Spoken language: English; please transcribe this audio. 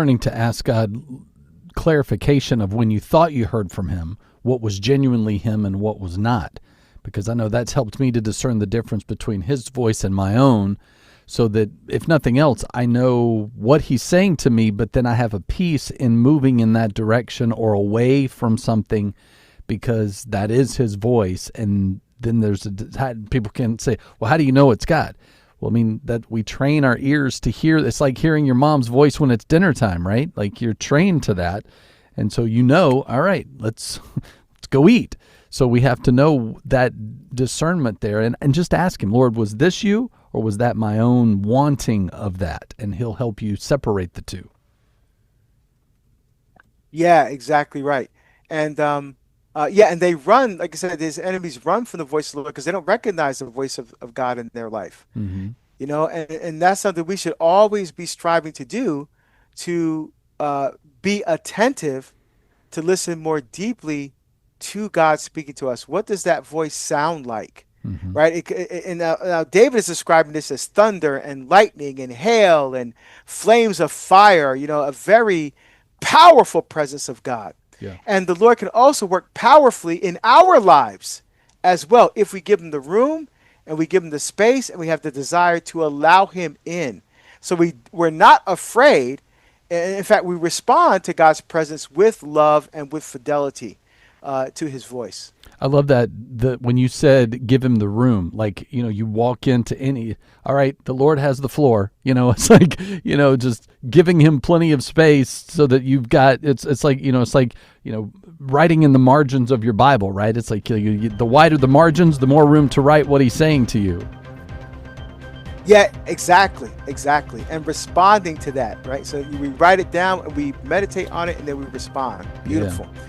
Learning to ask God clarification of when you thought you heard from him, what was genuinely him and what was not. Because I know that's helped me to discern the difference between his voice and my own, so that if nothing else, I know what he's saying to me, but then I have a peace in moving in that direction or away from something, because that is his voice. And then people can say, well, how do you know it's God? Well, I mean, that we train our ears to hear. It's like hearing your mom's voice when it's dinner time, right? Like you're trained to that. And so all right, let's go eat. So we have to know that discernment there, and just ask him, Lord, was this you, or was that my own wanting of that? And he'll help you separate the two. Yeah, exactly right. And and they run, like I said, his enemies run from the voice of the Lord because they don't recognize the voice of God in their life. Mm-hmm. And that's something we should always be striving to do, to be attentive, to listen more deeply to God speaking to us. What does that voice sound like? Mm-hmm. Right? And now David is describing this as thunder and lightning and hail and flames of fire, a very powerful presence of God. Yeah. And the Lord can also work powerfully in our lives as well if we give him the room and we give him the space and we have the desire to allow him in. So we're not afraid. And in fact, we respond to God's presence with love and with fidelity to his voice. I love that when you said give him the room, like, you walk into all right, the Lord has the floor, it's like, just giving him plenty of space so that you've got, it's like, writing in the margins of your Bible, right? It's like the wider the margins, the more room to write what he's saying to you. Yeah, exactly. And responding to that, right? So we write it down and we meditate on it and then we respond. Beautiful. Yeah.